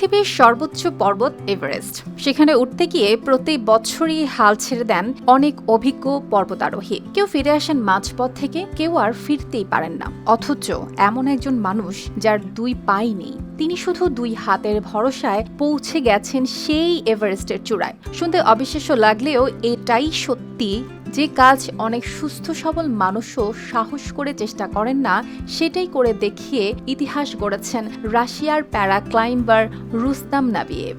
পৃথিবীর সর্বোচ্চ পর্বত এভারেস্ট। সেখানে উঠতে গিয়ে প্রতি বছরই হাল ছেড়ে দেন অনেক অভিজ্ঞ পর্বতারোহী। কেউ ফিরে আসেন মাঝপথ থেকে, কেউ আর ফিরতেই পারেন না। অথচ এমন একজন মানুষ যার দুই পাই নেই, তিনি শুধু দুই হাতের ভরসায় পৌঁছে গেছেন সেই এভারেস্টের চূড়ায়। শুনতে অবিশ্বাস্য লাগলেও এটাই সত্যি। যে কাজ অনেক সুস্থ সবল মানুষও সাহস করে চেষ্টা করেন না, সেটাই করে দেখিয়ে ইতিহাস গড়েছেন রাশিয়ার প্যারা ক্লাইম্বার রুস্তাম নাবিয়েভ।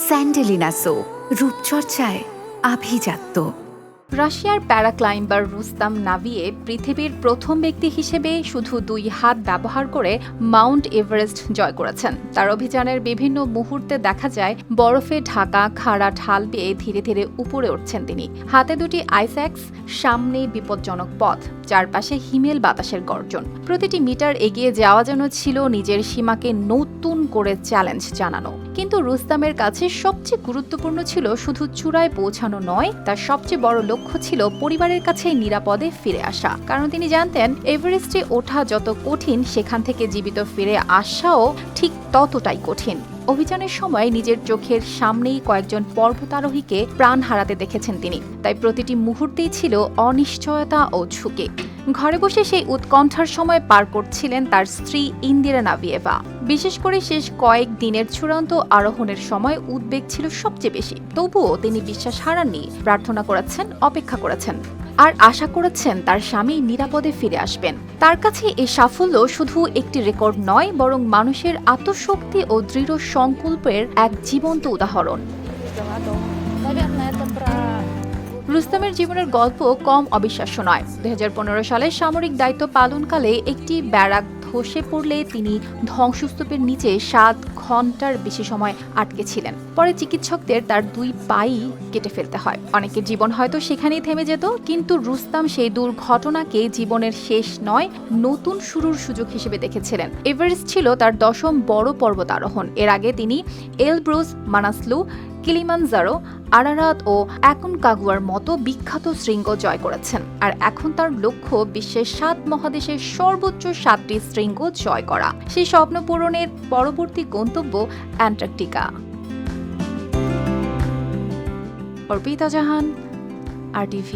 স্যান্ডেলিনা সো, রূপচর্চায় আভিজাত্য। রাশিয়ার প্যারা ক্লাইম্বার রুস্তাম নাবিয়েভ পৃথিবীর প্রথম ব্যক্তি হিসেবে শুধু দুই হাত ব্যবহার করে মাউন্ট এভারেস্ট জয় করেছেন। তার অভিযানের বিভিন্ন মুহূর্তে দেখা যায় বরফে ঢাকা খাড়া ঢাল বেয়ে ধীরে ধীরে উপরে উঠছেন তিনি। হাতে দুটি আইস্যাক্স, সামনে বিপজ্জনক পথ, চারপাশে হিমেল বাতাসের গর্জন। প্রতিটি মিটার এগিয়ে যাওয়া যেন ছিল নিজের সীমাকে নতুন করে চ্যালেঞ্জ জানানো। কিন্তু রুস্তামের কাছে সবচেয়ে গুরুত্বপূর্ণ ছিল শুধু চূড়ায় পৌঁছানো নয়, তার সবচেয়ে বড় লক্ষ্য ছিল পরিবারের কাছে নিরাপদে ফিরে আসা। কারণ তিনি জানতেন এভারেস্টে ওঠা যত কঠিন, সেখান থেকে জীবিত ফিরে আসাও ঠিক ততটাই কঠিন। অভিযানের সময় নিজের চোখের সামনেই কয়েকজন পর্বতারোহীকে প্রাণ হারাতে দেখেছেন তিনি, তাই প্রতিটি মুহূর্তেই ছিল অনিশ্চয়তা ও ঝুঁকি। ঘরে বসে সেই উৎকণ্ঠার সময় পার করছিলেন তার স্ত্রী ইন্দিরা নাবিয়েভা। বিশেষ করে শেষ কয়েক দিনের চূড়ান্ত আরোহণের সময় উদ্বেগ ছিল সবচেয়ে বেশি। তবুও তিনি বিশ্বাস হারাননি, প্রার্থনা করেছেন, অপেক্ষা করেছেন আর আশা করেছেন তার স্বামী নিরাপদে ফিরে আসবেন। তার কাছে এই সাফল্য শুধু একটি রেকর্ড নয়, বরং মানুষের আত্মশক্তি ও দৃঢ় সংকল্পের এক জীবন্ত উদাহরণ। রুস্তামের জীবনের গল্প কম অবিশ্বাস্য নয়। 2015 সালে সামরিক দায়িত্ব পালনকালে একটি ব্যারাক ধসে পড়লে তিনি ধ্বংসস্তূপের নিচে 7 ঘন্টার বেশি সময় আটকে ছিলেন। পরে চিকিৎসকদের তার দুই পাই কেটে ফেলতে হয়। অনেকের জীবন হয়তো সেখানেই থেমে যেত, কিন্তু রুস্তাম সেই দুর্ঘটনাকে জীবনের শেষ নয়, নতুন শুরুর সুযোগ হিসেবে দেখেছিলেন। এভারেস্ট ছিল তার 10ম বড় পর্বত আরোহণ। এর আগে তিনি এলব্রুজ, মানাসলু, কিলিমানজারো, আরারাত ও অ্যাকনকাগুয়ার মতো বিখ্যাত শৃঙ্গ জয় করেছেন। আর এখন তার লক্ষ্য বিশ্বের 7 মহাদেশের সর্বোচ্চ 7টি শৃঙ্গ জয় করা। সেই স্বপ্ন পূরণের পরবর্তী গন্তব্য অ্যান্টার্কটিকা। অর্পিতা জাহান, RTV।